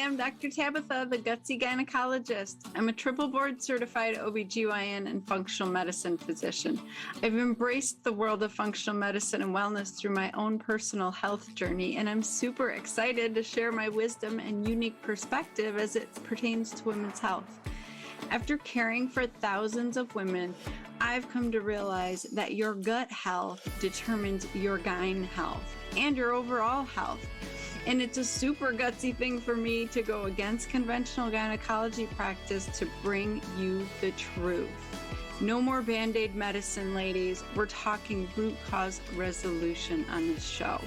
am Dr. Tabitha, the Gutsy Gynecologist. I'm a triple board certified OBGYN and functional medicine physician. I've embraced the world of functional medicine and wellness through my own personal health journey, and I'm super excited to share my wisdom and unique perspective as it pertains to women's health. After caring for thousands of women, I've come to realize that your gut health determines your gyne health and your overall health. And it's a super gutsy thing for me to go against conventional gynecology practice to bring you the truth. No more Band-Aid medicine, ladies. We're talking root cause resolution on this show.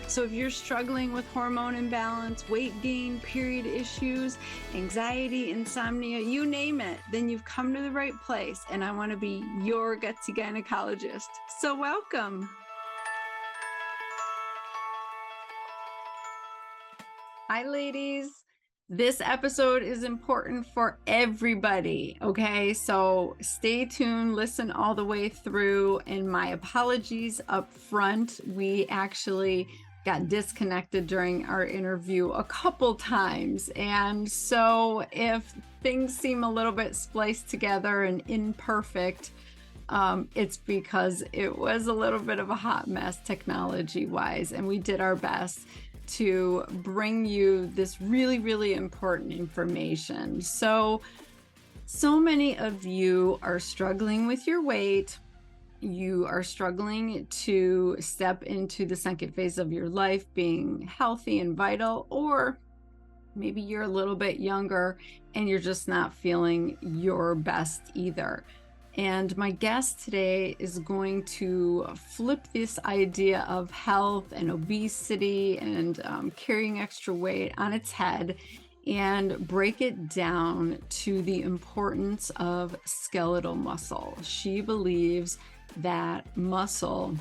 So if you're struggling with hormone imbalance, weight gain, period issues, anxiety, insomnia, you name it, then you've come to the right place. And I want to be your gutsy gynecologist. So welcome. Hi, ladies. This episode is important for everybody, okay? So stay tuned, listen all the way through, and my apologies up front. We actually got disconnected during our interview a couple times, and so if things seem a little bit spliced together and imperfect, it's because it was a little bit of a hot mess technology-wise, and we did our best to bring you this really, really important information. So many of you are struggling with your weight. You are struggling to step into the second phase of your life, being healthy and vital, or maybe you're a little bit younger and you're just not feeling your best either. And my guest today is going to flip this idea of health and obesity and carrying extra weight on its head and break it down to the importance of skeletal muscle. She believes that muscle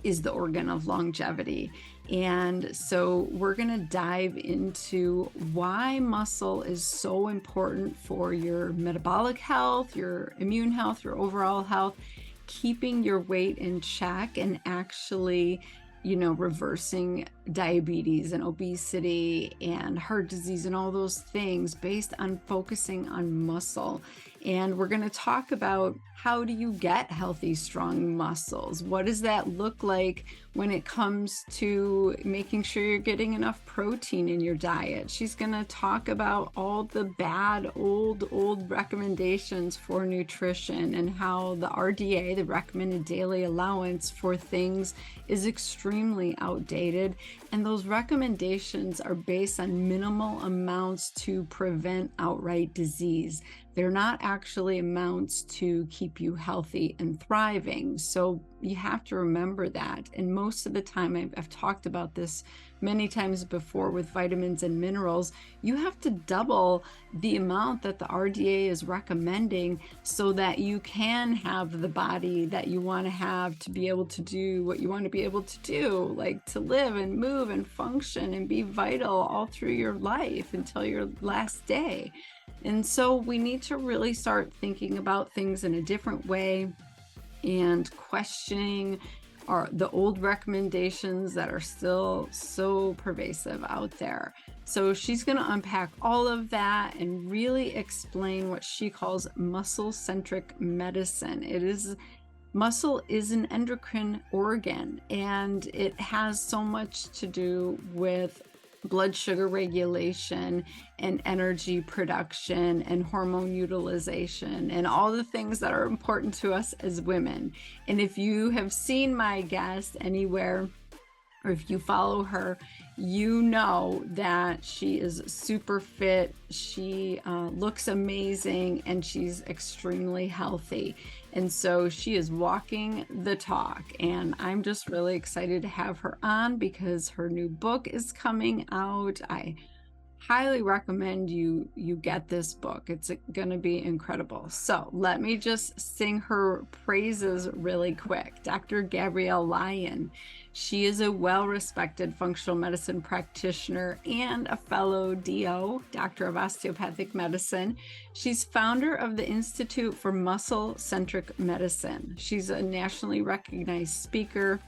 is the organ of longevity. And so we're going to dive into why muscle is so important for your metabolic health, your immune health, your overall health, keeping your weight in check, and actually, reversing diabetes and obesity and heart disease and all those things based on focusing on muscle. And we're going to talk about how do you get healthy, strong muscles? What does that look like when it comes to making sure you're getting enough protein in your diet? She's going to talk about all the bad, old recommendations for nutrition and how the RDA, the recommended daily allowance for things, is extremely outdated. And those recommendations are based on minimal amounts to prevent outright disease. They're not actually amounts to keep you healthy and thriving. So you have to remember that. And most of the time, I've talked about this many times before with vitamins and minerals, you have to double the amount that the RDA is recommending so that you can have the body that you want to have to be able to do what you want to be able to do, like to live and move and function and be vital all through your life until your last day. And so we need to really start thinking about things in a different way and questioning the old recommendations that are still so pervasive out there. So she's going to unpack all of that and really explain what she calls muscle-centric medicine. Muscle is an endocrine organ, and it has so much to do with blood sugar regulation and energy production and hormone utilization and all the things that are important to us as women. And if you have seen my guest anywhere, or if you follow her, you know that she is super fit, she looks amazing, and she's extremely healthy. And so she is walking the talk, and I'm just really excited to have her on because her new book is coming out. I highly recommend you get this book. It's going to be incredible. So let me just sing her praises really quick. Dr. Gabrielle Lyon. She is a well-respected functional medicine practitioner and a fellow DO, Doctor of Osteopathic Medicine. She's founder of the Institute for Muscle-centric Medicine. She's a nationally recognized speaker,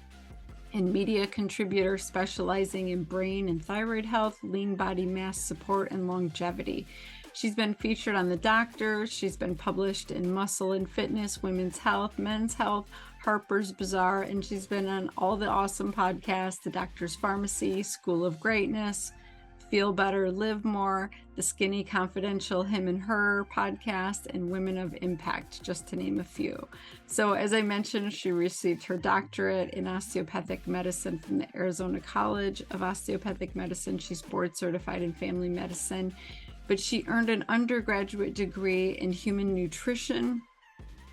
and media contributor specializing in brain and thyroid health, lean body mass support, and longevity. She's been featured on The Doctor. She's been published in Muscle and Fitness, Women's Health, Men's Health, Harper's Bazaar, and she's been on all the awesome podcasts, The Doctor's Pharmacy, School of Greatness, Feel Better, Live More, The Skinny Confidential Him and Her podcast, and Women of Impact, just to name a few. So as I mentioned, she received her doctorate in osteopathic medicine from the Arizona College of Osteopathic Medicine. She's board certified in family medicine, but she earned an undergraduate degree in human nutrition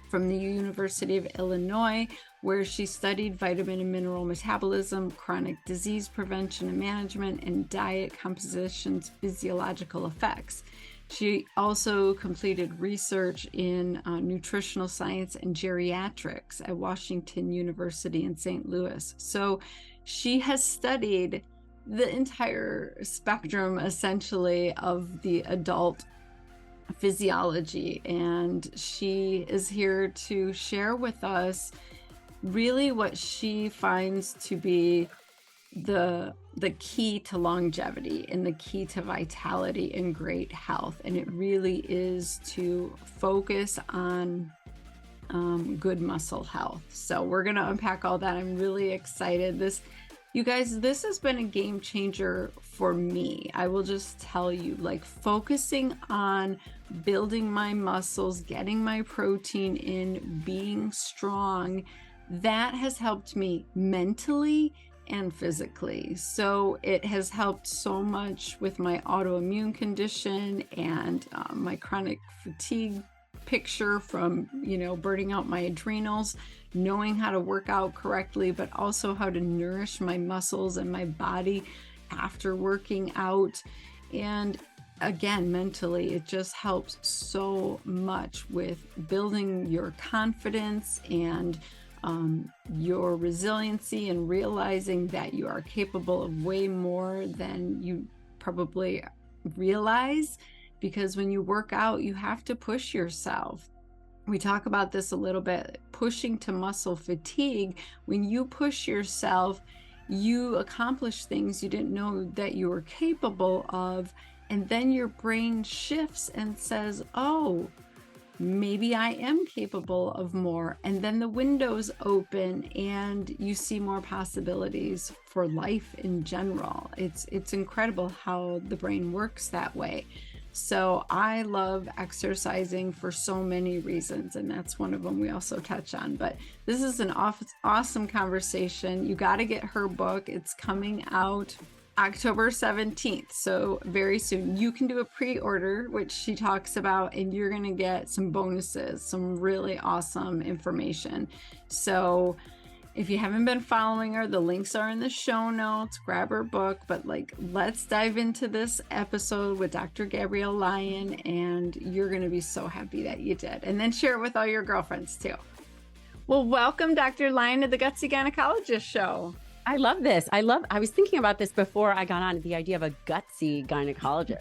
from the University of Illinois, where she studied vitamin and mineral metabolism, chronic disease prevention and management, and diet composition's physiological effects. She also completed research in nutritional science and geriatrics at Washington University in St. Louis. So she has studied the entire spectrum, essentially, of the adult physiology, and she is here to share with us really what she finds to be the key to longevity and the key to vitality and great health. And it really is to focus on good muscle health. So we're going to unpack all that. I'm really excited. You guys, this has been a game changer for me. I will just tell you, like, focusing on building my muscles, getting my protein in, being strong, that has helped me mentally and physically. So it has helped so much with my autoimmune condition and my chronic fatigue picture from, burning out my adrenals, knowing how to work out correctly, but also how to nourish my muscles and my body after working out. And again, mentally, it just helps so much with building your confidence and your resiliency, and realizing that you are capable of way more than you probably realize. Because when you work out, you have to push yourself. We talk about this a little bit, pushing to muscle fatigue. When you push yourself, you accomplish things you didn't know that you were capable of. And then your brain shifts and says, oh, maybe I am capable of more. And then the windows open and you see more possibilities for life in general. It's incredible how the brain works that way. So I love exercising for so many reasons, and that's one of them we also touch on. But this is an awesome conversation. You got to get her book. It's coming out October 17th, so very soon. You can do a pre-order, which she talks about, and you're going to get some bonuses, some really awesome information. So if you haven't been following her, the links are in the show notes. Grab her book. But let's dive into this episode with Dr. Gabrielle Lyon, and you're going to be so happy that you did. And then share it with all your girlfriends too. Well, welcome, Dr. Lyon, to the Gutsy Gynecologist Show. I love this. I was thinking about this before I got on, the idea of a gutsy gynecologist.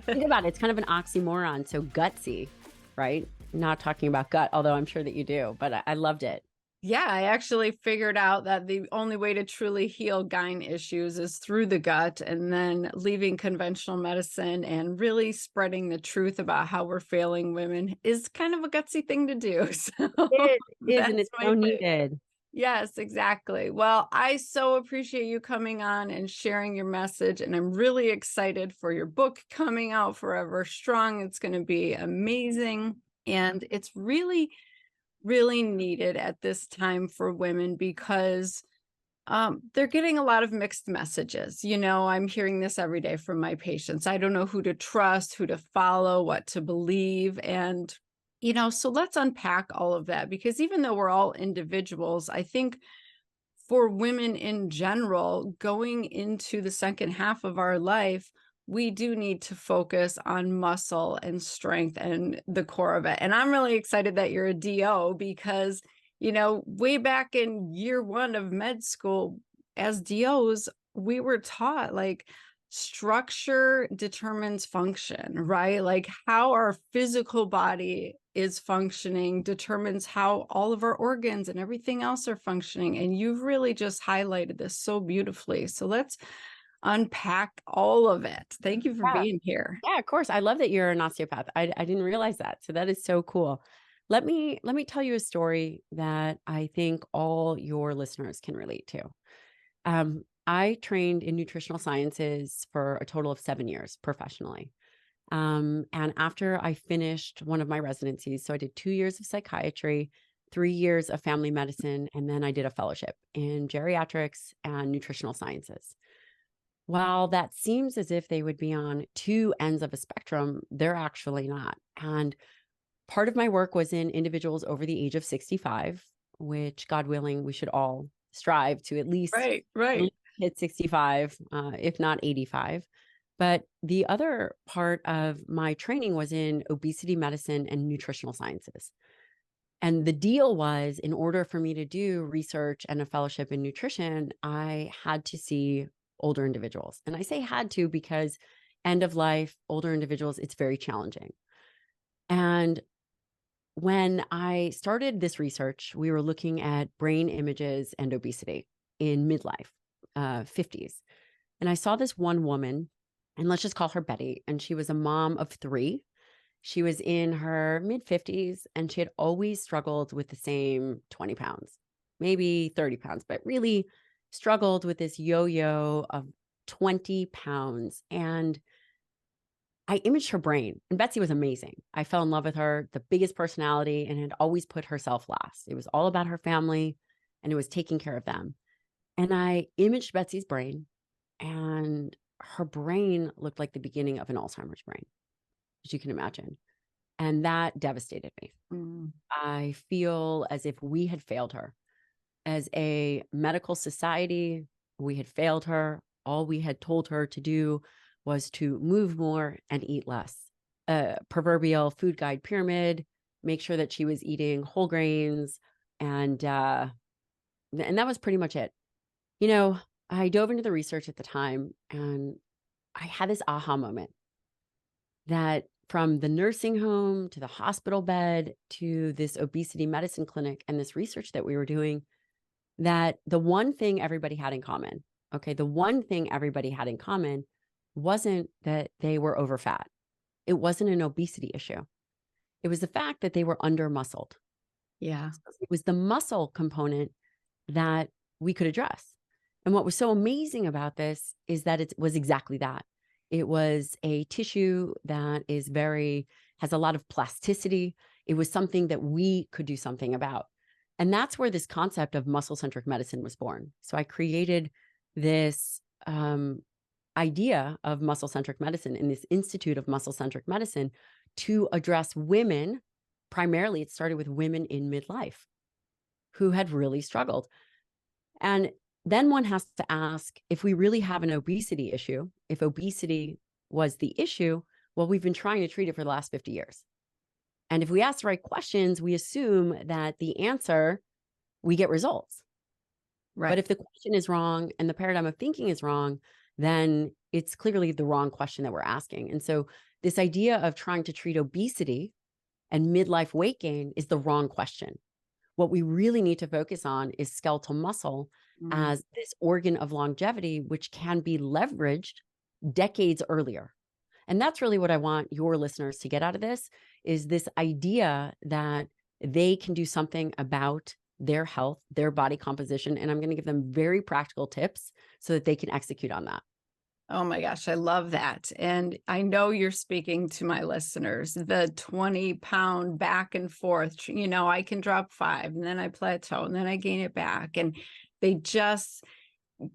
Think about it. It's kind of an oxymoron. So gutsy, right? Not talking about gut, although I'm sure that you do, but I loved it. Yeah, I actually figured out that the only way to truly heal gyne issues is through the gut, and then leaving conventional medicine and really spreading the truth about how we're failing women is kind of a gutsy thing to do. So It is, and it's so needed. Yes, exactly. Well, I so appreciate you coming on and sharing your message, and I'm really excited for your book coming out, Forever Strong. It's going to be amazing, and it's really needed at this time for women because they're getting a lot of mixed messages. I'm hearing this every day from my patients. I don't know who to trust, who to follow, what to believe. And, so let's unpack all of that, because even though we're all individuals, I think for women in general, going into the second half of our life, we do need to focus on muscle and strength and the core of it. And I'm really excited that you're a DO because, way back in year one of med school, as DOs, we were taught structure determines function, right? Like how our physical body is functioning determines how all of our organs and everything else are functioning. And you've really just highlighted this so beautifully. So let's unpack all of it. Thank you for Yeah. being here. Yeah, of course. I love that you're an osteopath. I didn't realize that. So that is so cool. Let me tell you a story that I think all your listeners can relate to. I trained in nutritional sciences for a total of 7 years professionally. And after I finished one of my residencies, so I did 2 years of psychiatry, 3 years of family medicine, and then I did a fellowship in geriatrics and nutritional sciences. While that seems as if they would be on two ends of a spectrum, they're actually not. And part of my work was in individuals over the age of 65, which, God willing, we should all strive to at least Right. hit 65, if not 85. But the other part of my training was in obesity medicine and nutritional sciences. And the deal was, in order for me to do research and a fellowship in nutrition, I had to see older individuals. And I say had to because end of life, older individuals, it's very challenging. And when I started this research, we were looking at brain images and obesity in midlife, 50s. And I saw this one woman, and let's just call her Betty. And she was a mom of three. She was in her mid 50s, and she had always struggled with the same 20 pounds, maybe 30 pounds, but really struggled with this yo yo of 20 pounds. And I imaged her brain, and Betsy was amazing. I fell in love with her, the biggest personality, and had always put herself last. It was all about her family, and it was taking care of them. And I imaged Betsy's brain, and her brain looked like the beginning of an Alzheimer's brain, as you can imagine. And that devastated me. Mm. I feel as if we had failed her. As a medical society, we had failed her. All we had told her to do was to move more and eat less. Proverbial food guide pyramid, make sure that she was eating whole grains, and that was pretty much it. You know, I dove into the research at the time, and I had this aha moment that from the nursing home to the hospital bed to this obesity medicine clinic and this research that we were doing, that the one thing everybody had in common, okay, the one thing everybody had in common wasn't that they were over fat. It wasn't an obesity issue. It was the fact that they were under muscled. Yeah. It was the muscle component that we could address. And what was so amazing about this is that it was exactly that. It was a tissue that has a lot of plasticity. It was something that we could do something about. And that's where this concept of muscle-centric medicine was born. So I created this idea of muscle-centric medicine in this Institute of Muscle-centric Medicine to address women. Primarily, it started with women in midlife who had really struggled. And then one has to ask, if we really have an obesity issue, if obesity was the issue, well, we've been trying to treat it for the last 50 years. And if we ask the right questions, we assume that the answer, we get results. Right. But if the question is wrong and the paradigm of thinking is wrong, then it's clearly the wrong question that we're asking. And so this idea of trying to treat obesity and midlife weight gain is the wrong question. What we really need to focus on is skeletal muscle as this organ of longevity, which can be leveraged decades earlier. And that's really what I want your listeners to get out of this, is this idea that they can do something about their health, their body composition. And I'm going to give them very practical tips so that they can execute on that. Oh my gosh, I love that. And I know you're speaking to my listeners, the 20-pound back and forth. You know, I can drop 5 and then I plateau and then I gain it back. And they just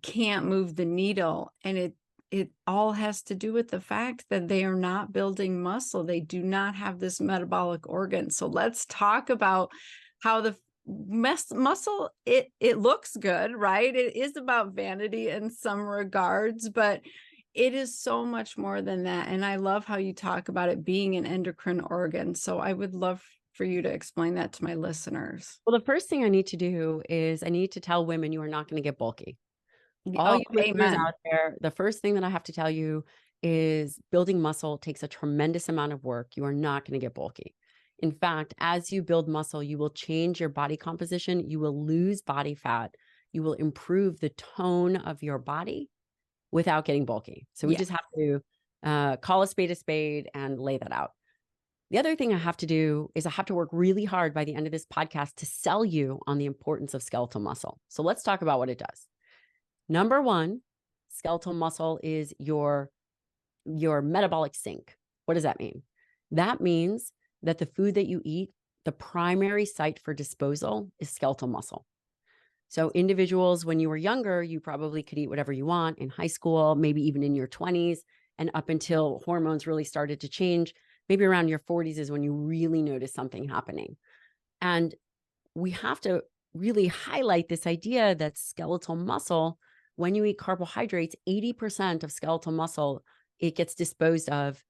can't move the needle. And it all has to do with the fact that they are not building muscle. They do not have this metabolic organ. So let's talk about how the muscle, it looks good, right? It is about vanity in some regards, but it is so much more than that. And I love how you talk about it being an endocrine organ. So I would love for you to explain that to my listeners. Well, the first thing I need to do is I need to tell women you are not going to get bulky. All Oh, you listeners amen. out there, the first thing that I have to tell you is building muscle takes a tremendous amount of work. You are not going to get bulky. In fact, as you build muscle, you will change your body composition. You will lose body fat. You will improve the tone of your body without getting bulky. So we Yeah. just have to call a spade and lay that out. The other thing I have to do is I have to work really hard by the end of this podcast to sell you on the importance of skeletal muscle. So let's talk about what it does. Number one, skeletal muscle is your metabolic sink. What does that mean? That means that the food that you eat, the primary site for disposal is skeletal muscle. So individuals, when you were younger, you probably could eat whatever you want in high school, maybe even in your 20s, and up until hormones really started to change, maybe around your 40s is when you really notice something happening. And we have to really highlight this idea that skeletal muscle, when you eat carbohydrates, 80% of skeletal muscle, it gets disposed of,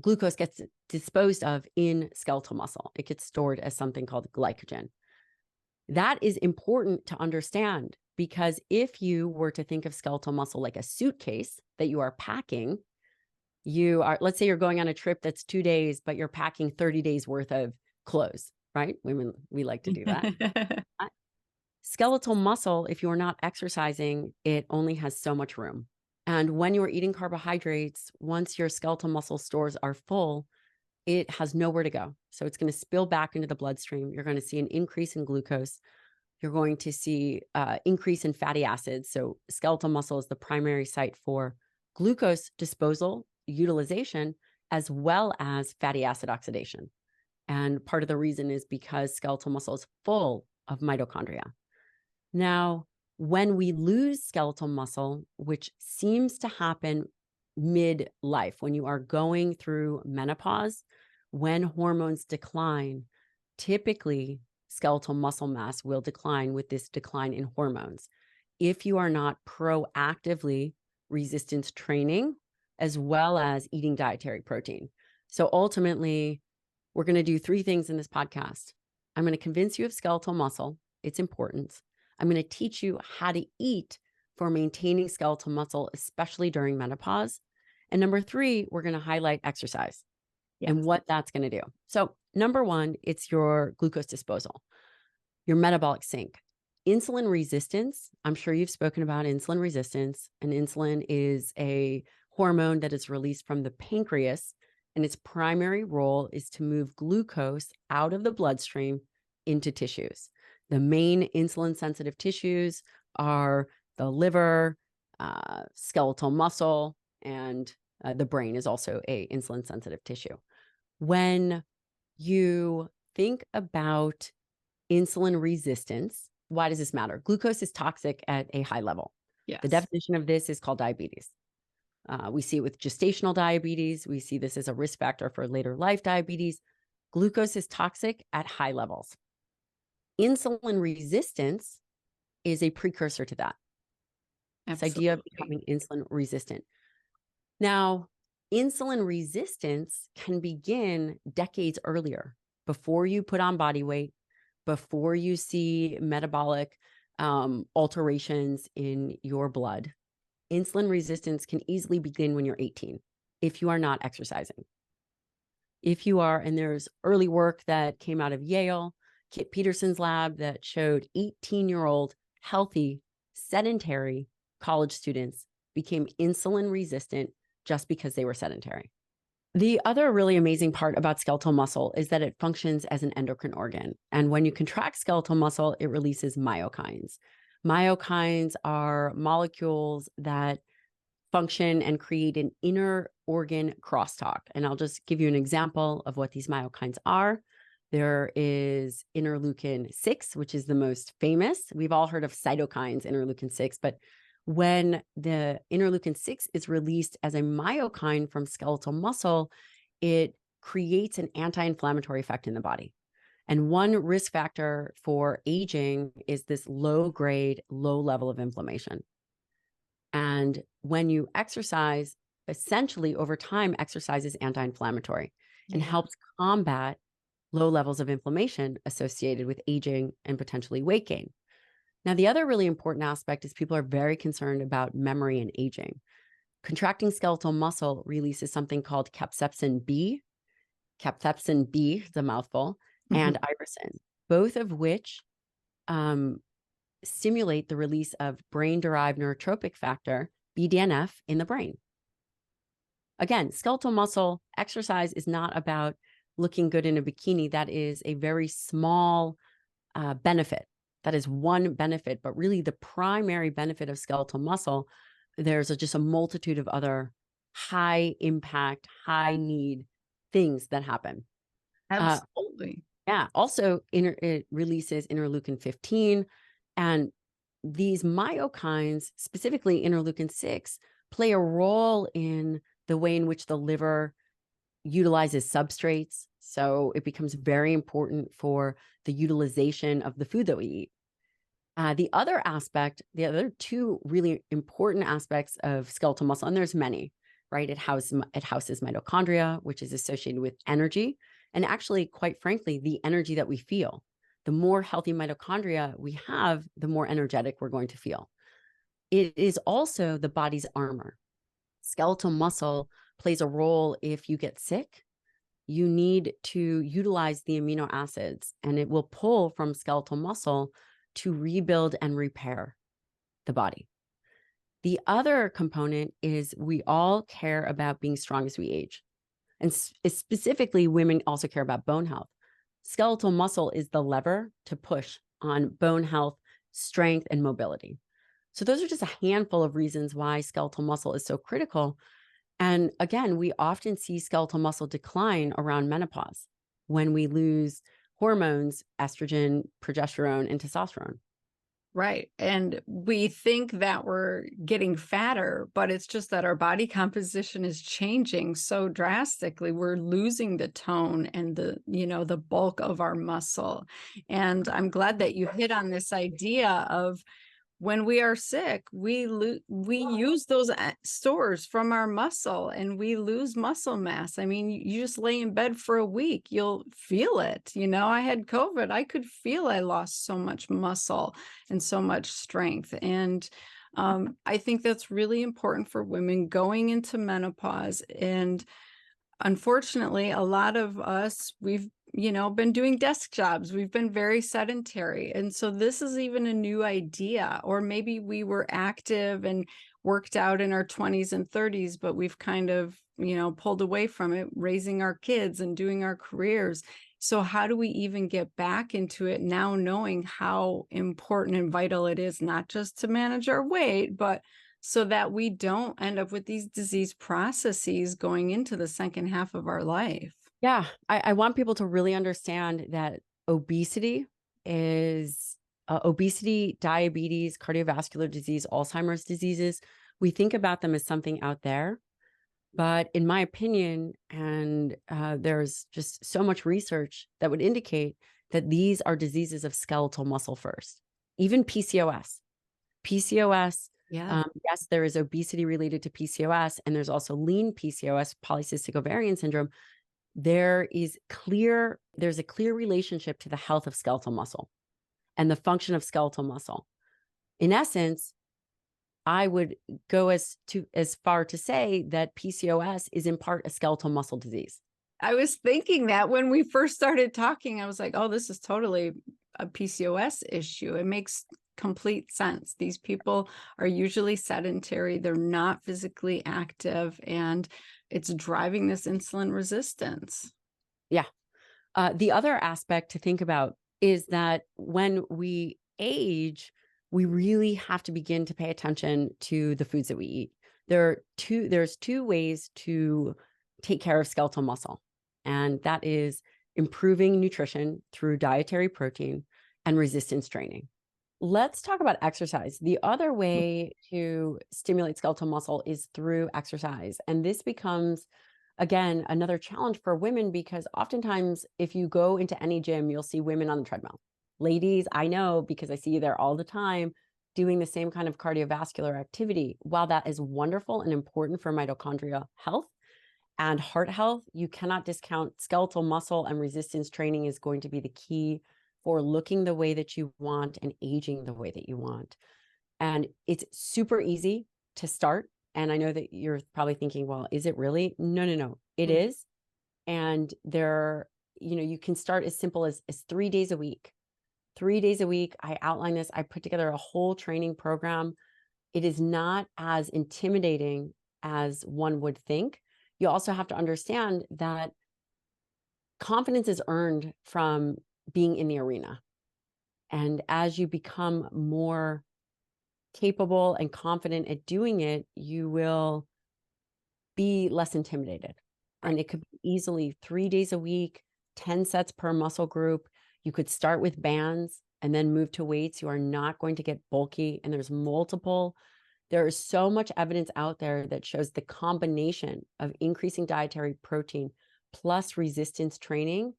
glucose gets disposed of in skeletal muscle. It gets stored as something called glycogen. That is important to understand because if you were to think of skeletal muscle like a suitcase that you are packing, let's say you're going on a trip that's 2 days, but you're packing 30 days worth of clothes, right? Women, we like to do that. Skeletal muscle, if you're not exercising, it only has so much room. And when you're eating carbohydrates, once your skeletal muscle stores are full, it has nowhere to go. So it's going to spill back into the bloodstream. You're going to see an increase in glucose. You're going to see increase in fatty acids. So skeletal muscle is the primary site for glucose disposal, utilization, as well as fatty acid oxidation. And part of the reason is because skeletal muscle is full of mitochondria. Now, when we lose skeletal muscle, which seems to happen midlife, when you are going through menopause, when hormones decline, typically skeletal muscle mass will decline with this decline in hormones. If you are not proactively resistance training, as well as eating dietary protein. So ultimately, we're going to do 3 things in this podcast. I'm going to convince you of skeletal muscle, its importance. I'm going to teach you how to eat for maintaining skeletal muscle, especially during menopause. And number 3, we're going to highlight exercise and what that's going to do. So number 1, it's your glucose disposal, your metabolic sink. Insulin resistance, I'm sure you've spoken about insulin resistance, and insulin is a hormone that is released from the pancreas, and its primary role is to move glucose out of the bloodstream into tissues. The main insulin-sensitive tissues are the liver, skeletal muscle, and the brain is also an insulin-sensitive tissue. When you think about insulin resistance, why does this matter? Glucose is toxic at a high level. Yes. The definition of this is called diabetes. We see it with gestational diabetes. We see this as a risk factor for later life diabetes. Glucose is toxic at high levels. Insulin resistance is a precursor to that. This idea of becoming insulin resistant. Now, insulin resistance can begin decades earlier, before you put on body weight, before you see metabolic alterations in your blood. Insulin resistance can easily begin when you're 18 if you are not exercising. If you are, and there's early work that came out of Yale, Kit Peterson's lab, that showed 18-year-old healthy, sedentary college students became insulin resistant just because they were sedentary. The other really amazing part about skeletal muscle is that it functions as an endocrine organ. And when you contract skeletal muscle, it releases myokines. Myokines are molecules that function and create an inner organ crosstalk. And I'll just give you an example of what these myokines are. There is interleukin 6, which is the most famous. We've all heard of cytokines, interleukin 6, but when the interleukin 6 is released as a myokine from skeletal muscle, it creates an anti-inflammatory effect in the body. And one risk factor for aging is this low-grade, low level of inflammation. And when you exercise, essentially over time, exercise is anti-inflammatory and helps combat low levels of inflammation associated with aging and potentially weight gain. Now, the other really important aspect is people are very concerned about memory and aging. Contracting skeletal muscle releases something called capsaicin B. Capsaicin B, the mouthful, and irisin, both of which stimulate the release of brain-derived neurotrophic factor, BDNF, in the brain. Again, skeletal muscle exercise is not about looking good in a bikini. That is a very small benefit. That is one benefit, but really the primary benefit of skeletal muscle, there's just a multitude of other high impact, high need things that happen. Absolutely. Yeah. Also, it releases interleukin 15, and these myokines, specifically interleukin 6, play a role in the way in which the liver utilizes substrates. So it becomes very important for the utilization of the food that we eat. The other aspect, the other two really important aspects of skeletal muscle, and there's many, right? It houses mitochondria, which is associated with energy. And actually, quite frankly, the energy that we feel. The more healthy mitochondria we have, the more energetic we're going to feel. It is also the body's armor. Skeletal muscle plays a role if you get sick. You need to utilize the amino acids, and it will pull from skeletal muscle to rebuild and repair the body. The other component is we all care about being strong as we age. And specifically, women also care about bone health. Skeletal muscle is the lever to push on bone health, strength, and mobility. So those are just a handful of reasons why skeletal muscle is so critical. And again, we often see skeletal muscle decline around menopause when we lose hormones, estrogen, progesterone, and testosterone. Right. And we think that we're getting fatter, but it's just that our body composition is changing so drastically. We're losing the tone and the bulk of our muscle. And I'm glad that you hit on this idea of when we are sick, we use those stores from our muscle and we lose muscle mass. I mean, you just lay in bed for a week, you'll feel it. I had COVID. I could feel I lost so much muscle and so much strength. And I think that's really important for women going into menopause. And unfortunately, a lot of us, we've been doing desk jobs. We've been very sedentary. And so this is even a new idea. Or maybe we were active and worked out in our 20s and 30s, but we've kind of, pulled away from it, raising our kids and doing our careers. So how do we even get back into it now, knowing how important and vital it is, not just to manage our weight, but so that we don't end up with these disease processes going into the second half of our life? Yeah, I want people to really understand that obesity is obesity, diabetes, cardiovascular disease, Alzheimer's diseases. We think about them as something out there. But in my opinion, and there's just so much research that would indicate that these are diseases of skeletal muscle first, even PCOS. PCOS, Yeah. yes, there is obesity related to PCOS, and there's also lean PCOS, polycystic ovarian syndrome. There's a clear relationship to the health of skeletal muscle and the function of skeletal muscle. In essence, I would go as far to say that PCOS is in part a skeletal muscle disease. I was thinking that when we first started talking, I was like, oh, this is totally a PCOS issue. It makes complete sense. These people are usually sedentary. They're not physically active, and it's driving this insulin resistance. Yeah. The other aspect to think about is that when we age, we really have to begin to pay attention to the foods that we eat. There's two ways to take care of skeletal muscle, and that is improving nutrition through dietary protein and resistance training. Let's talk about exercise. The other way to stimulate skeletal muscle is through exercise. And this becomes, again, another challenge for women, because oftentimes if you go into any gym, you'll see women on the treadmill. Ladies, I know, because I see you there all the time doing the same kind of cardiovascular activity. While that is wonderful and important for mitochondrial health and heart health, you cannot discount skeletal muscle, and resistance training is going to be the key for looking the way that you want and aging the way that you want. And it's super easy to start. And I know that you're probably thinking, well, is it really? No, no, no, it is. And you can start as simple as 3 days a week. 3 days a week. I outline this. I put together a whole training program. It is not as intimidating as one would think. You also have to understand that confidence is earned from being in the arena. And as you become more capable and confident at doing it, you will be less intimidated. Right. And it could be easily 3 days a week, 10 sets per muscle group. You could start with bands and then move to weights. You are not going to get bulky. And there is so much evidence out there that shows the combination of increasing dietary protein plus resistance training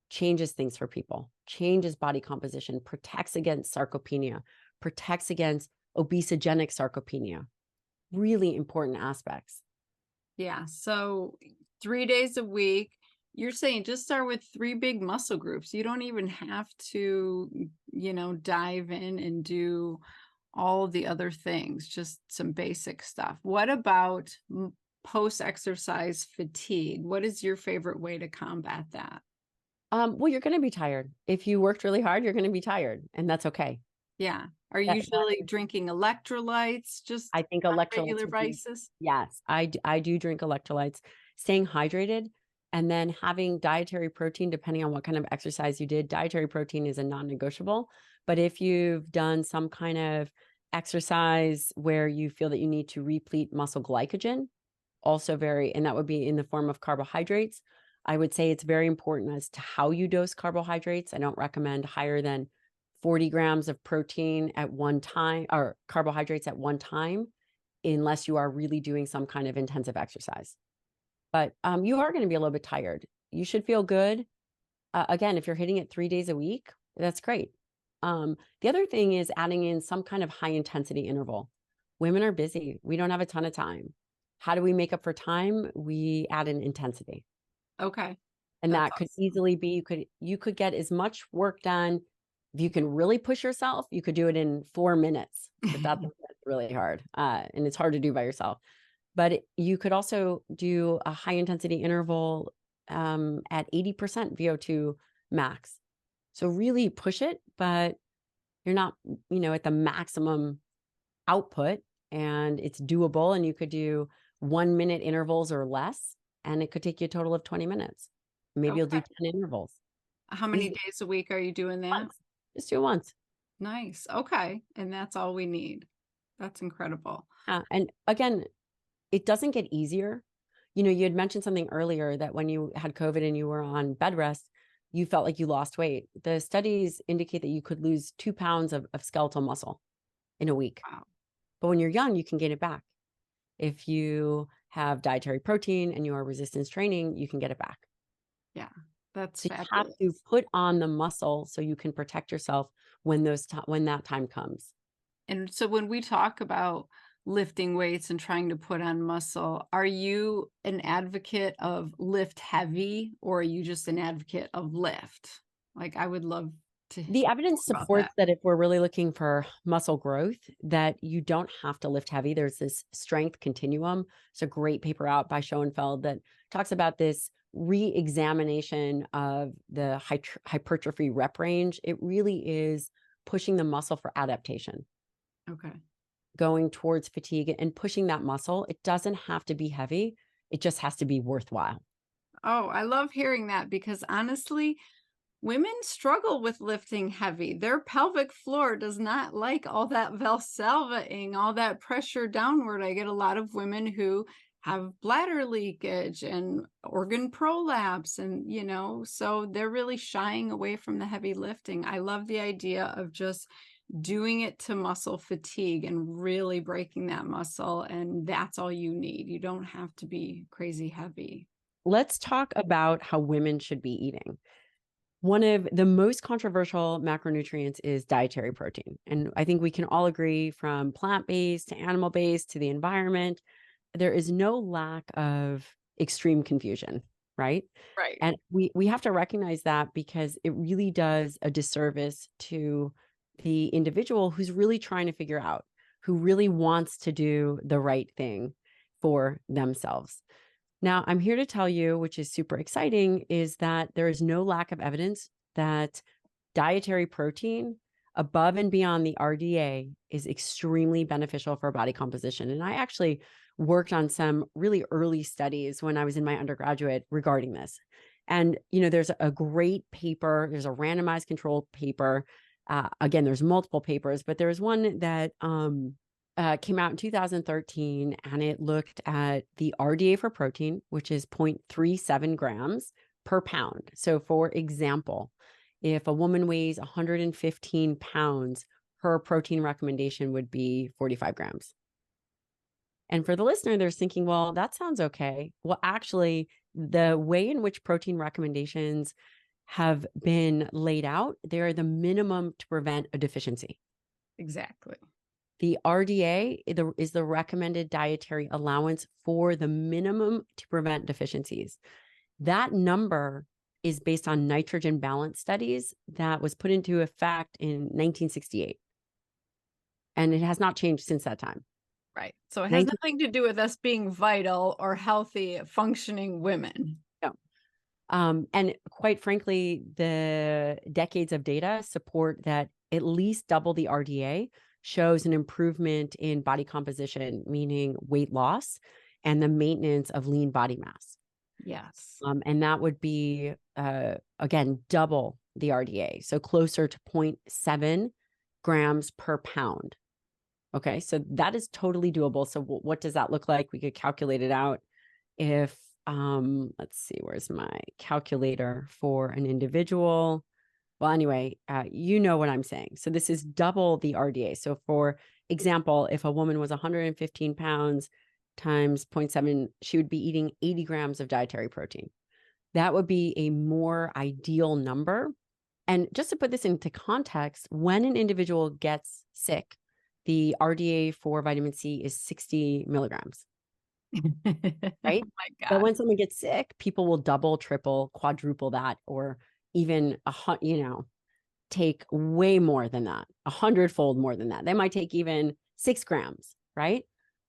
changes things for people, changes body composition, protects against sarcopenia, protects against obesogenic sarcopenia. Really important aspects. Yeah. So 3 days a week, you're saying just start with 3 big muscle groups. You don't even have to, dive in and do all the other things, just some basic stuff. What about post-exercise fatigue? What is your favorite way to combat that? Well, you're going to be tired. If you worked really hard, you're going to be tired, and that's okay. Yeah. Are you usually drinking electrolytes I think on a electrolytes regular basis? Yes, I do drink electrolytes, staying hydrated, and then having dietary protein, depending on what kind of exercise you did. Dietary protein is a non-negotiable, but if you've done some kind of exercise where you feel that you need to replete muscle glycogen, and that would be in the form of carbohydrates. I would say it's very important as to how you dose carbohydrates. I don't recommend higher than 40 grams of protein at one time or carbohydrates at one time, unless you are really doing some kind of intensive exercise. But you are going to be a little bit tired. You should feel good. Again, if you're hitting it 3 days a week, that's great. The other thing is adding in some kind of high intensity interval. Women are busy. We don't have a ton of time. How do we make up for time? We add in intensity. Okay. And that could easily be, you could get as much work done. If you can really push yourself, you could do it in 4 minutes, but that's really hard. And it's hard to do by yourself. But you could also do a high intensity interval at 80% VO2 max. So really push it, but you're not, at the maximum output, and it's doable. And you could do 1 minute intervals or less, and it could take you a total of 20 minutes. Maybe you'll do 10 intervals. How many days a week are you doing that? Once. Just do it once. Nice. Okay. And that's all we need. That's incredible. And again, it doesn't get easier. You had mentioned something earlier that when you had COVID and you were on bed rest, you felt like you lost weight. The studies indicate that you could lose 2 pounds of skeletal muscle in a week. Wow. But when you're young, you can gain it back. If you have dietary protein and you are resistance training, you can get it back. Yeah, that's so fabulous. You have to put on the muscle so you can protect yourself when that time comes. And so when we talk about lifting weights and trying to put on muscle, are you an advocate of lift heavy, or are you just an advocate of lift? Like, I would love to. The evidence supports that if we're really looking for muscle growth, that you don't have to lift heavy. There's this strength continuum. It's a great paper out by Schoenfeld that talks about this re-examination of the hypertrophy rep range. It really is pushing the muscle for adaptation. Okay. Going towards fatigue and pushing that muscle. It doesn't have to be heavy. It just has to be worthwhile. Oh, I love hearing that, because honestly, women struggle with lifting heavy. Their pelvic floor does not like all that Valsalva-ing, all that pressure downward. I get a lot of women who have bladder leakage and organ prolapse, and so they're really shying away from the heavy lifting. I love the idea of just doing it to muscle fatigue and really breaking that muscle, and that's all you need. You don't have to be crazy heavy. Let's talk about how women should be eating. One of the most controversial macronutrients is dietary protein. And I think we can all agree, from plant-based to animal-based to the environment, there is no lack of extreme confusion, right? Right. And we have to recognize that, because it really does a disservice to the individual who's really trying to figure out, who really wants to do the right thing for themselves. Now, I'm here to tell you, which is super exciting, is that there is no lack of evidence that dietary protein above and beyond the RDA is extremely beneficial for body composition. And I actually worked on some really early studies when I was in my undergraduate regarding this. And, there's a great paper, there's a randomized controlled paper. Again, there's multiple papers, but there's one that came out in 2013, and it looked at the RDA for protein, which is 0.37 grams per pound. So, for example, if a woman weighs 115 pounds, her protein recommendation would be 45 grams. And for the listener, they're thinking, well, that sounds okay. Well, actually, the way in which protein recommendations have been laid out, they're the minimum to prevent a deficiency. Exactly. The RDA is the recommended dietary allowance for the minimum to prevent deficiencies. That number is based on nitrogen balance studies that was put into effect in 1968. And it has not changed since that time. Right. So it has nothing to do with us being vital or healthy, functioning women. No. And quite frankly, the decades of data support that at least double the RDA shows an improvement in body composition, meaning weight loss, and the maintenance of lean body mass. Yes. And that would be, again, double the RDA. So closer to 0.7 grams per pound. Okay. So that is totally doable. So what does that look like? We could calculate it out. If, let's see, where's my calculator for an individual? Well, anyway, you know what I'm saying. So this is double the RDA. So for example, if a woman was 115 pounds times 0.7, she would be eating 80 grams of dietary protein. That would be a more ideal number. And just to put this into context, when an individual gets sick, the RDA for vitamin C is 60 milligrams. Right? Oh my God. But when someone gets sick, people will double, triple, quadruple that, or even take way more than that, 100-fold more than that. They might take even 6 grams, right?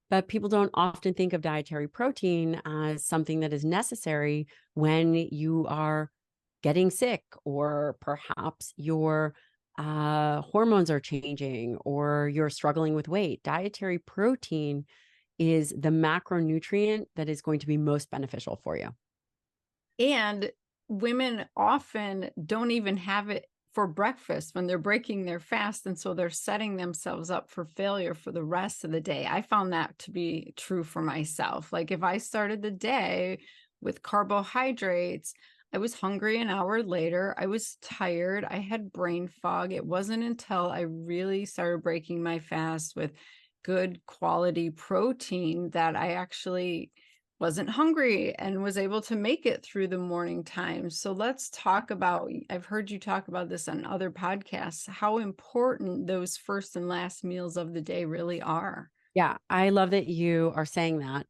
But people don't often think of dietary protein as something that is necessary when you are getting sick, or perhaps your hormones are changing, or you're struggling with weight. Dietary protein is the macronutrient that is going to be most beneficial for you. And women often don't even have it for breakfast when they're breaking their fast. And so they're setting themselves up for failure for the rest of the day. I found that to be true for myself. Like if I started the day with carbohydrates, I was hungry an hour later. I was tired. I had brain fog. It wasn't until I really started breaking my fast with good quality protein that I actually wasn't hungry and was able to make it through the morning time. So let's talk about, I've heard you talk about this on other podcasts, how important those first and last meals of the day really are. Yeah, I love that you are saying that.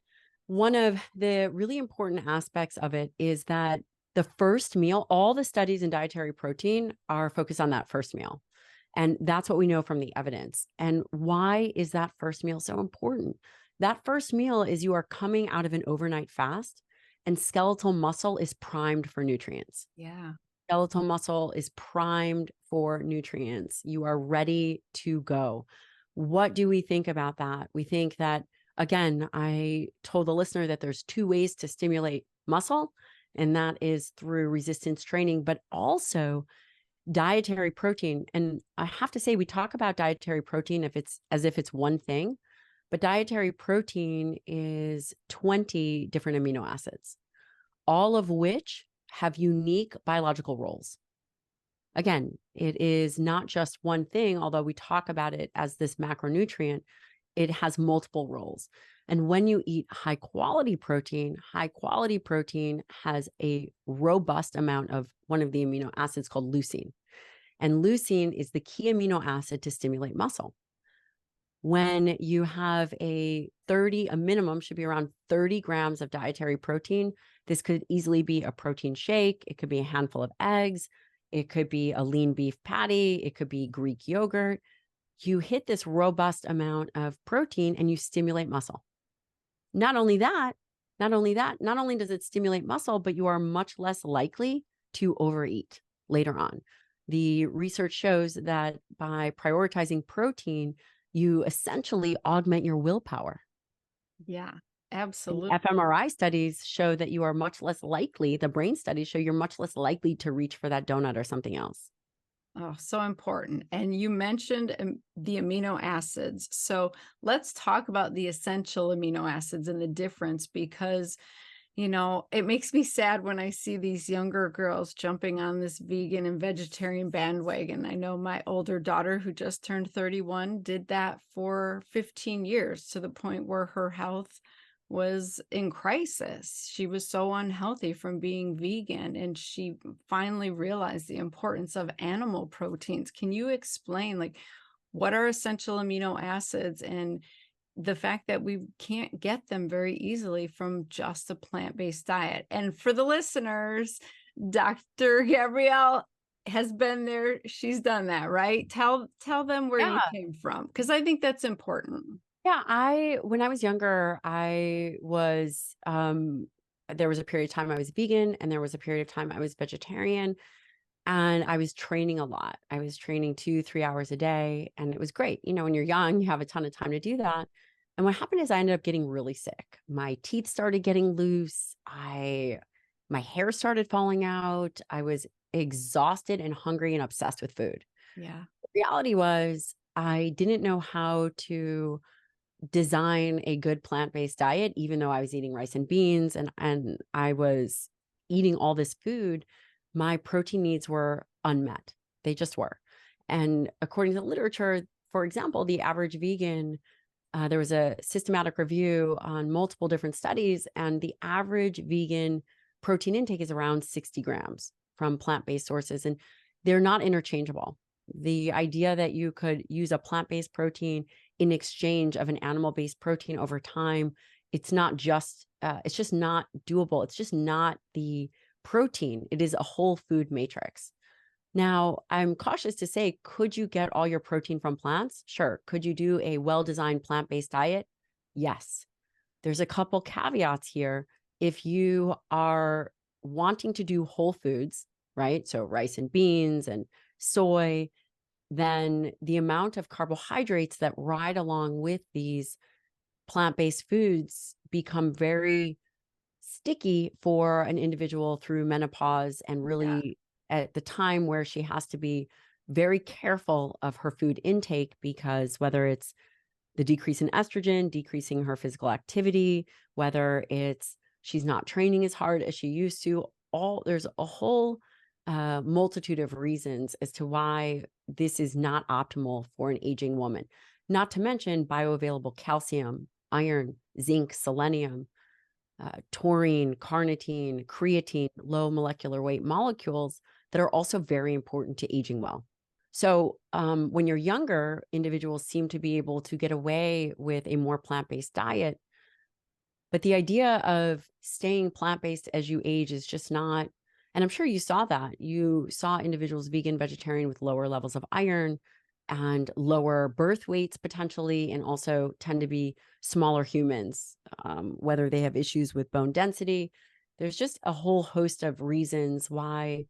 One of the really important aspects of it is that the first meal, all the studies in dietary protein are focused on that first meal. And that's what we know from the evidence. And why is that first meal so important? That first meal is you are coming out of an overnight fast, and skeletal muscle is primed for nutrients. Yeah. Skeletal muscle is primed for nutrients. You are ready to go. What do we think about that? We think that, again, I told the listener that there's 2 ways to stimulate muscle, and that is through resistance training, but also dietary protein. And I have to say, we talk about dietary protein as if it's one thing, but dietary protein is 20 different amino acids, all of which have unique biological roles. Again, it is not just one thing, although we talk about it as this macronutrient, it has multiple roles. And when you eat high quality protein has a robust amount of one of the amino acids called leucine. And leucine is the key amino acid to stimulate muscle. When you have a minimum should be around 30 grams of dietary protein, This could easily be a protein shake. It could be a handful of eggs. It could be a lean beef patty. It could be Greek yogurt. You hit this robust amount of protein and you stimulate muscle. Not only does it stimulate muscle, but you are much less likely to overeat later on. The research shows that by prioritizing protein, you essentially augment your willpower. Yeah, And absolutely. fMRI studies show that you are much less likely, the brain studies show you're much less likely to reach for that donut or something else. Oh, so important. And you mentioned the amino acids. So let's talk about the essential amino acids and the difference, because, it makes me sad when I see these younger girls jumping on this vegan and vegetarian bandwagon. I know my older daughter, who just turned 31, did that for 15 years, to the point where her health was in crisis. She was so unhealthy from being vegan, and she finally realized the importance of animal proteins. Can you explain, like, what are essential amino acids, and the fact that we can't get them very easily from just a plant-based diet? And for the listeners, Dr. Gabrielle has been there. She's done that, right? Tell them where you Yeah. came from, because I think that's important. Yeah, when I was younger, there was a period of time I was vegan and there was a period of time I was vegetarian, and I was training a lot. I was training 2, 3 hours a day, and it was great. When you're young, you have a ton of time to do that. And what happened is I ended up getting really sick. My teeth started getting loose. My hair started falling out. I was exhausted and hungry and obsessed with food. Yeah. The reality was I didn't know how to design a good plant-based diet, even though I was eating rice and beans and I was eating all this food. My protein needs were unmet. They just were. And according to the literature, for example, the average vegan, there was a systematic review on multiple different studies, and the average vegan protein intake is around 60 grams from plant-based sources, and they're not interchangeable. The idea that you could use a plant-based protein in exchange of an animal-based protein over time, it's just not doable. It's just not the protein. It is a whole food matrix. Now, I'm cautious to say, could you get all your protein from plants? Sure. Could you do a well-designed plant-based diet? Yes. There's a couple caveats here. If you are wanting to do whole foods, right? So rice and beans and soy, then the amount of carbohydrates that ride along with these plant-based foods become very sticky for an individual through menopause, and really at the time where she has to be very careful of her food intake, because whether it's the decrease in estrogen, decreasing her physical activity, whether it's she's not training as hard as she used to, there's a whole multitude of reasons as to why this is not optimal for an aging woman. Not to mention bioavailable calcium, iron, zinc, selenium, taurine, carnitine, creatine, low molecular weight molecules that are also very important to aging well. So when you're younger, individuals seem to be able to get away with a more plant-based diet. But the idea of staying plant-based as you age is just not, and I'm sure you saw that. You saw individuals, vegan, vegetarian, with lower levels of iron and lower birth weights potentially, and also tend to be smaller humans, whether they have issues with bone density. There's just a whole host of reasons why,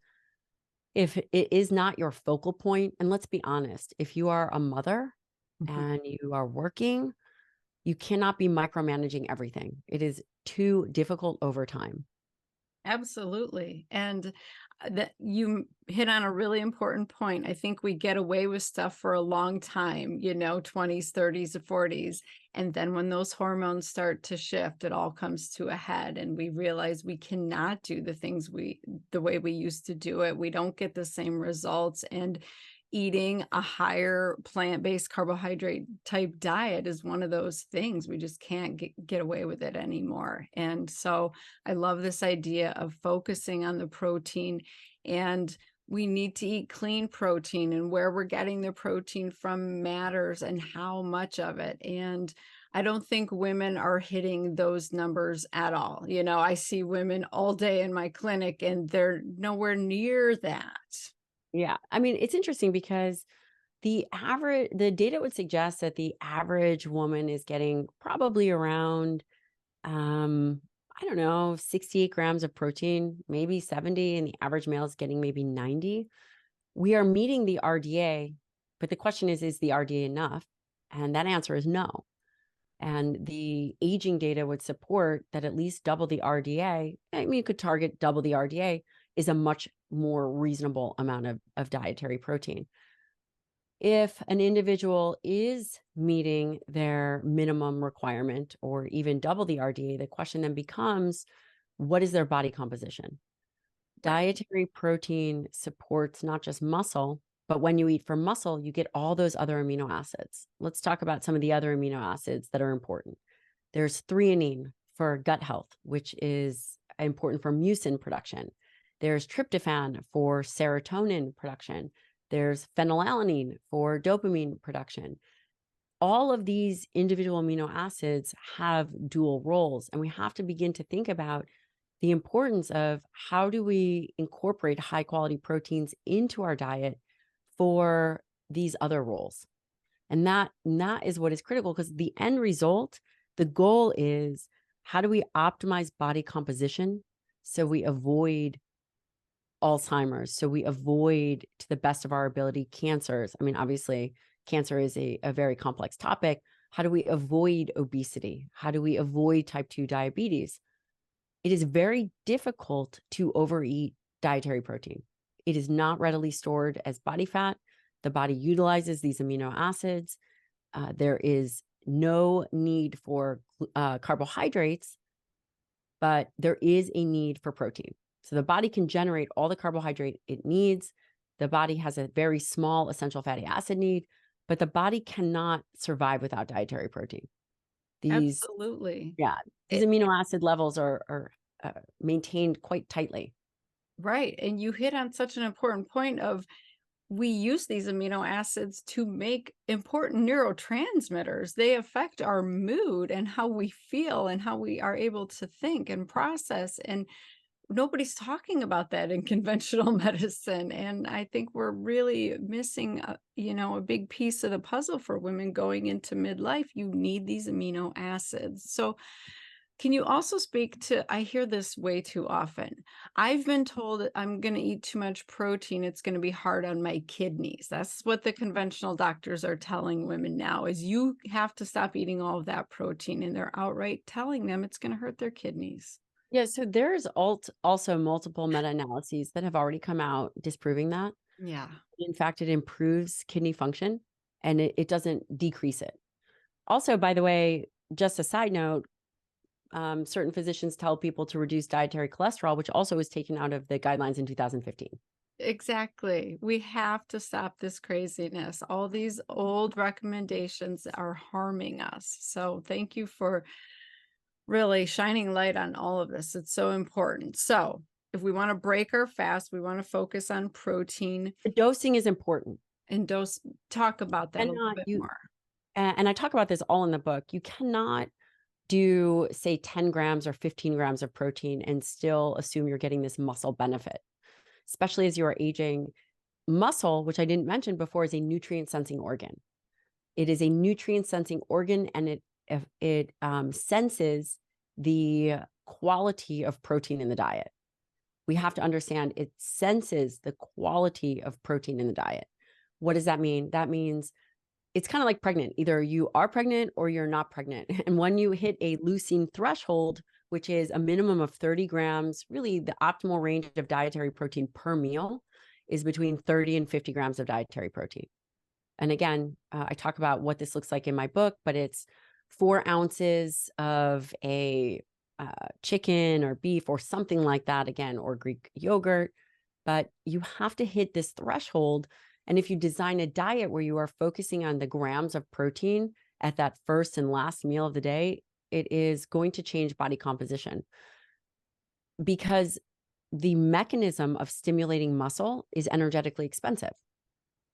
if it is not your focal point, and let's be honest, if you are a mother and you are working, you cannot be micromanaging everything. It is too difficult over time. Absolutely. And that you hit on a really important point. I think we get away with stuff for a long time, 20s, 30s, 40s. And then when those hormones start to shift, it all comes to a head, and we realize we cannot do the way we used to do it. We don't get the same results. And eating a higher plant-based carbohydrate type diet is one of those things. We just can't get away with it anymore. And so I love this idea of focusing on the protein, and we need to eat clean protein, and where we're getting the protein from matters, and how much of it. And I don't think women are hitting those numbers at all. You know, I see women all day in my clinic and they're nowhere near that. Yeah. I mean, it's interesting because the data would suggest that the average woman is getting probably around, I don't know, 68 grams of protein, maybe 70, and the average male is getting maybe 90. We are meeting the RDA, but the question is the RDA enough? And that answer is no. And the aging data would support that at least double the RDA. I mean, you could target double the RDA is a much more reasonable amount of dietary protein. If an individual is meeting their minimum requirement or even double the RDA, the question then becomes, what is their body composition? Right. Dietary protein supports not just muscle, but when you eat for muscle, you get all those other amino acids. Let's talk about some of the other amino acids that are important. There's threonine for gut health, which is important for mucin production. There's tryptophan for serotonin production. There's phenylalanine for dopamine production. All of these individual amino acids have dual roles, and we have to begin to think about the importance of how do we incorporate high quality proteins into our diet for these other roles. And that is what is critical, because the end result, the goal is, how do we optimize body composition so we avoid Alzheimer's, so we avoid, to the best of our ability, cancers. I mean, obviously, cancer is a very complex topic. How do we avoid obesity? How do we avoid type 2 diabetes? It is very difficult to overeat dietary protein. It is not readily stored as body fat. The body utilizes these amino acids. There is no need for carbohydrates, but there is a need for protein. So the body can generate all the carbohydrate it needs. The body has a very small essential fatty acid need, but the body cannot survive without dietary protein. These, Absolutely. yeah, these It, amino acid levels are maintained quite tightly. right. And you hit on such an important point of, we use these amino acids to make important neurotransmitters. They affect our mood and how we feel and how we are able to think and process. And nobody's talking about that in conventional medicine. And I think we're really missing a big piece of the puzzle for women going into midlife. You need these amino acids. So can you also speak to, I hear this way too often. I've been told that I'm going to eat too much protein, it's going to be hard on my kidneys. That's what the conventional doctors are telling women now, is you have to stop eating all of that protein, and they're outright telling them it's going to hurt their kidneys. Yeah, so there's also multiple meta-analyses that have already come out disproving that. Yeah. In fact, it improves kidney function and it doesn't decrease it. Also, by the way, just a side note, certain physicians tell people to reduce dietary cholesterol, which also was taken out of the guidelines in 2015. Exactly. We have to stop this craziness. All these old recommendations are harming us. So thank you for really shining light on all of this. It's so important. So if we want to break our fast, we want to focus on protein The dosing is important. and dose. Talk about that a little Cannot bit you more. and I talk about this all in the book. You cannot do, say, 10 grams or 15 grams of protein and still assume you're getting this muscle benefit, especially as you are aging. Muscle, which I didn't mention before, is a nutrient sensing organ. It is a nutrient sensing organ, and it senses the quality of protein in the diet. We have to understand it senses the quality of protein in the diet. What does that mean? That means it's kind of like pregnant. Either you are pregnant or you're not pregnant. And when you hit a leucine threshold, which is a minimum of 30 grams, really the optimal range of dietary protein per meal is between 30 and 50 grams of dietary protein. And again, I talk about what this looks like in my book, but it's 4 ounces of a chicken or beef or something like that, again, or Greek yogurt. But you have to hit this threshold. And if you design a diet where you are focusing on the grams of protein at that first and last meal of the day, it is going to change body composition, because the mechanism of stimulating muscle is energetically expensive.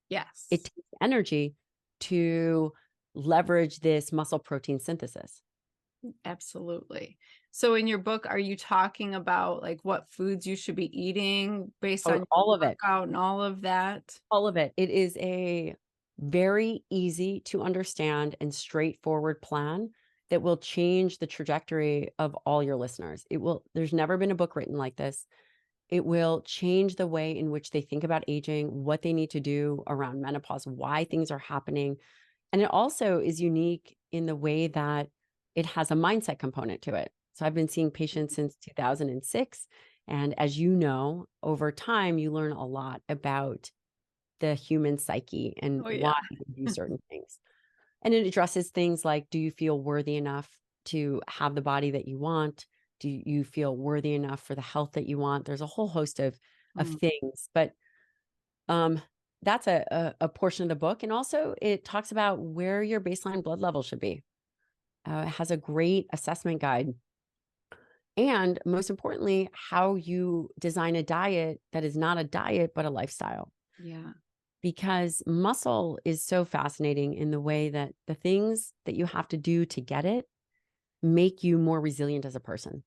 Yes. It takes energy to leverage this muscle protein synthesis. Absolutely. So in your book, are you talking about like what foods you should be eating based on All your of it. workout and all of that? All of it. It is a very easy to understand and straightforward plan that will change the trajectory of all your listeners. There's never been a book written like this. It will change the way in which they think about aging, what they need to do around menopause, why things are happening. And it also is unique in the way that it has a mindset component to it. So I've been seeing patients since 2006. And as you know, over time, you learn a lot about the human psyche and Oh, yeah. why you do certain things. And it addresses things like, do you feel worthy enough to have the body that you want? Do you feel worthy enough for the health that you want? There's a whole host of Mm. things, but that's a portion of the book. And also it talks about where your baseline blood level should be. It has a great assessment guide. And most importantly, how you design a diet that is not a diet, but a lifestyle. Yeah. Because muscle is so fascinating in the way that the things that you have to do to get it make you more resilient as a person.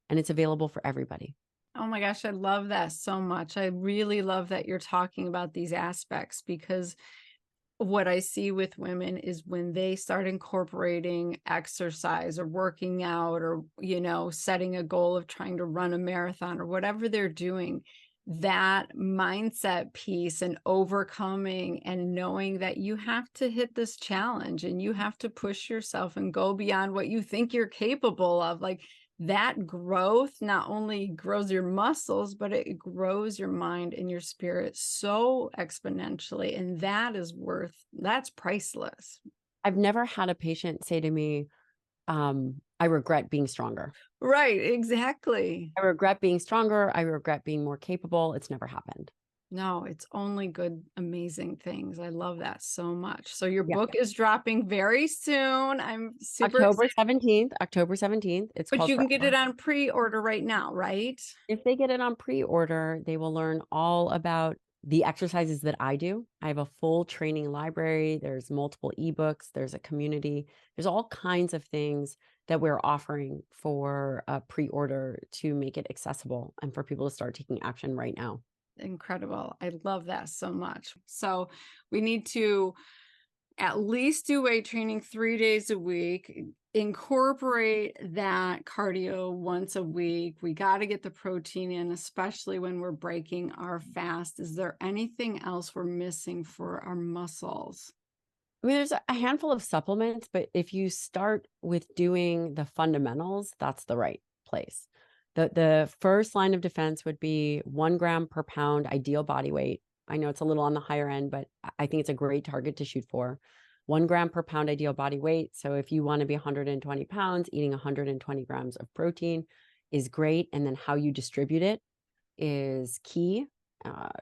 And it's available for everybody. Oh my gosh, I love that so much. I really love that you're talking about these aspects because what I see with women is when they start incorporating exercise or working out or, setting a goal of trying to run a marathon or whatever they're doing, that mindset piece and overcoming and knowing that you have to hit this challenge and you have to push yourself and go beyond what you think you're capable of. Like that growth not only grows your muscles, but it grows your mind and your spirit so exponentially. And that's priceless. I've never had a patient say to me, I regret being stronger. Right, exactly. I regret being stronger. I regret being more capable. It's never happened. No, it's only good, amazing things. I love that so much. So your Yeah. book is dropping very soon. I'm super October excited. 17th, October 17th. It's But called you can get it Forever. on pre-order right now, right? If they get it on pre-order, they will learn all about the exercises that I do. I have a full training library. There's multiple ebooks. There's a community. There's all kinds of things that we're offering for a pre-order to make it accessible and for people to start taking action right now. Incredible. I love that so much. So we need to at least do weight training 3 days a week, incorporate that cardio once a week. We got to get the protein in, especially when we're breaking our fast. Is there anything else we're missing for our muscles? I mean, there's a handful of supplements, but if you start with doing the fundamentals, that's the right place. The first line of defense would be 1 gram per pound ideal body weight. I know it's a little on the higher end, but I think it's a great target to shoot for. 1 gram per pound ideal body weight. So if you want to be 120 pounds, eating 120 grams of protein is great. And then how you distribute it is key.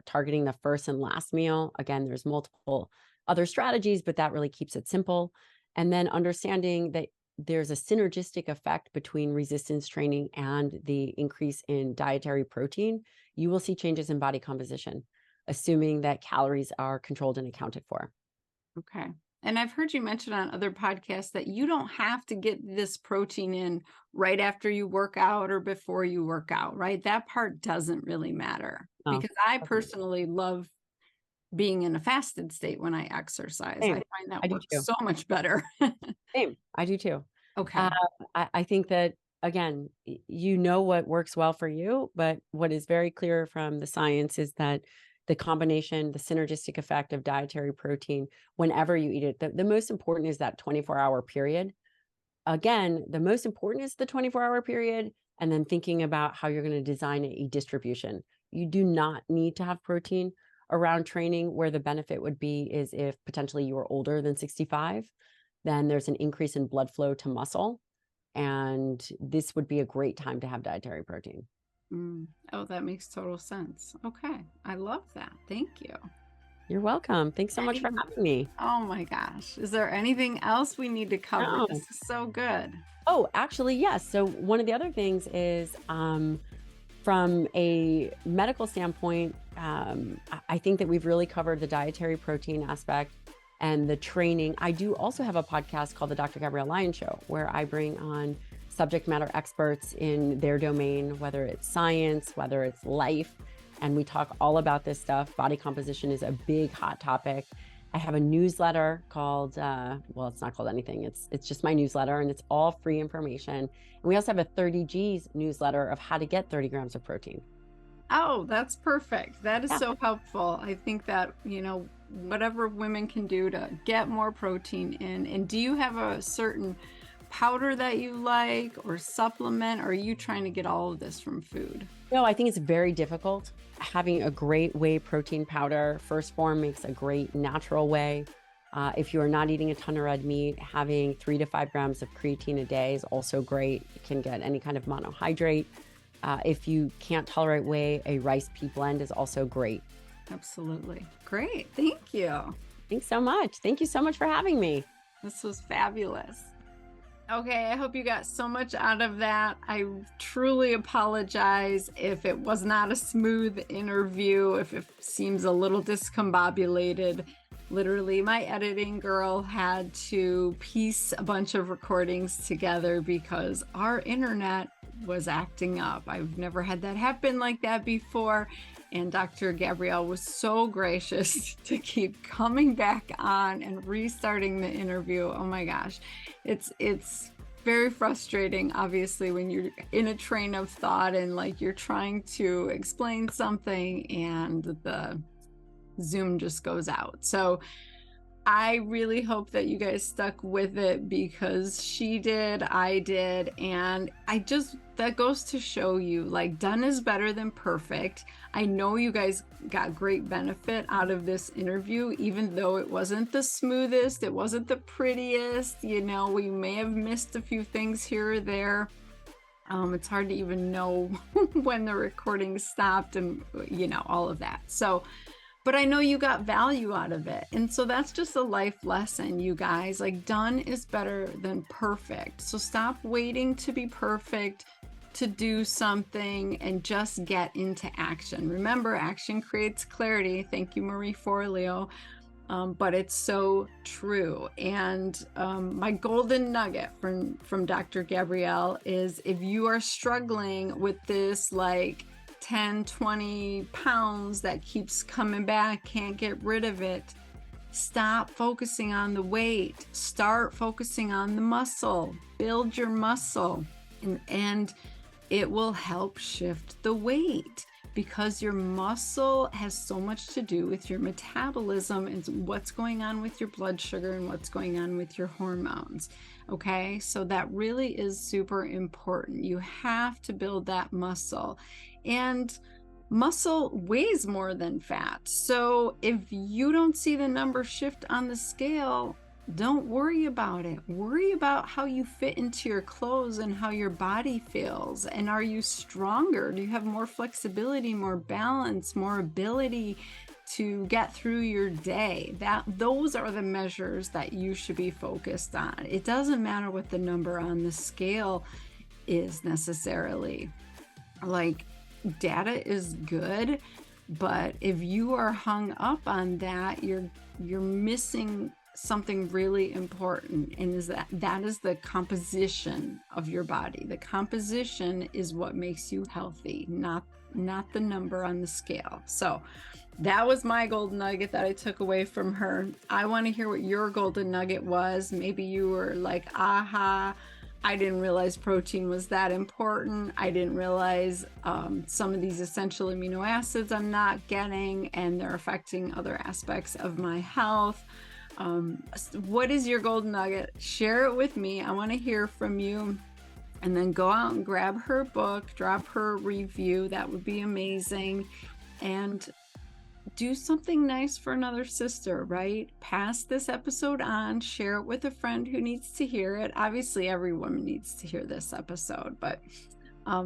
Targeting the first and last meal. Again, there's multiple other strategies, but that really keeps it simple. And then understanding that there's a synergistic effect between resistance training and the increase in dietary protein. You will see changes in body composition, assuming that calories are controlled and accounted for. Okay. And I've heard you mention on other podcasts that you don't have to get this protein in right after you work out or before you work out, right? That part doesn't really matter Oh, because I personally love being in a fasted state when I exercise. same. I find that I do works too. so much better. Same. I do too. Okay. I think that, again, you know what works well for you, but what is very clear from the science is that the combination, the synergistic effect of dietary protein, whenever you eat it, the most important is that 24-hour period. Again, the most important is the 24-hour period, and then thinking about how you're going to design a distribution. You do not need to have protein around training. Where the benefit would be is if potentially you are older than 65, then there's an increase in blood flow to muscle. And this would be a great time to have dietary protein. Oh, that makes total sense. Okay. I love that. Thank you. You're welcome. Thanks so much for having me. Oh my gosh. Is there anything else we need to cover? No. This is so good. Oh, actually, yes. So one of the other things is from a medical standpoint, I think that we've really covered the dietary protein aspect. and the training. I do also have a podcast called the Dr. Gabrielle Lyon Show, where I bring on subject matter experts in their domain, whether it's science, whether it's life, and we talk all about this stuff. Body composition is a big hot topic. I have a newsletter called, well, it's not called anything. It's just my newsletter, and it's all free information. And we also have a 30 G's newsletter of how to get 30 grams of protein. Oh, that's perfect. That is Yeah. so helpful. I think that, whatever women can do to get more protein in. And do you have a certain powder that you like or supplement, or are you trying to get all of this from food? No, I think it's very difficult. Having a great whey protein powder, First Form makes a great natural whey. If you are not eating a ton of red meat, having 3 to 5 grams of creatine a day is also great. You can get any kind of monohydrate. If you can't tolerate whey, a rice pea blend is also great. Absolutely. Great. Thank you. Thanks so much. Thank you so much for having me. This was fabulous. Okay, I hope you got so much out of that. I truly apologize if it was not a smooth interview, if it seems a little discombobulated. Literally, my editing girl had to piece a bunch of recordings together because our internet was acting up. I've never had that happen like that before. And Dr. Gabrielle was so gracious to keep coming back on and restarting the interview. Oh my gosh. It's very frustrating, obviously, when you're in a train of thought and like you're trying to explain something and the Zoom just goes out. So I really hope that you guys stuck with it, because she did, I did, and that goes to show you, like, done is better than perfect. I know you guys got great benefit out of this interview, even though it wasn't the smoothest, it wasn't the prettiest, we may have missed a few things here or there. It's hard to even know when the recording stopped and, all of that. But I know you got value out of it. And so that's just a life lesson, you guys. Like, done is better than perfect. So stop waiting to be perfect to do something and just get into action. Remember, action creates clarity. Thank you, Marie Forleo. But it's so true. And my golden nugget from Dr. Gabrielle is, if you are struggling with this, like, 10, 20 pounds that keeps coming back, can't get rid of it, stop focusing on the weight, start focusing on the muscle, build your muscle, and it will help shift the weight, because your muscle has so much to do with your metabolism and what's going on with your blood sugar and what's going on with your hormones. Okay, so that really is super important. You have to build that muscle. And muscle weighs more than fat. So if you don't see the number shift on the scale, don't worry about it. Worry about how you fit into your clothes and how your body feels. And are you stronger? Do you have more flexibility, more balance, more ability to get through your day? Those are the measures that you should be focused on. It doesn't matter what the number on the scale is necessarily. Like, data is good, but if you are hung up on that, you're missing something really important, and that is the composition of your body. The composition is what makes you healthy, not the number on the scale. So that was my golden nugget that I took away from her. I want to hear what your golden nugget was. Maybe you were like, aha, I didn't realize protein was that important. I didn't realize some of these essential amino acids I'm not getting, and they're affecting other aspects of my health. What is your golden nugget? Share it with me. I want to hear from you. And then go out and grab her book, drop her review. That would be amazing. And do something nice for another sister, right? Pass this episode on, share it with a friend who needs to hear it. Obviously, every woman needs to hear this episode, but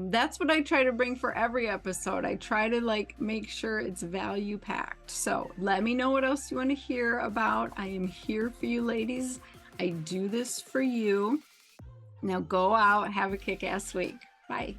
that's what I try to bring for every episode. I try to make sure it's value packed. So let me know what else you want to hear about. I am here for you, ladies. I do this for you. Now go out, have a kick-ass week. Bye.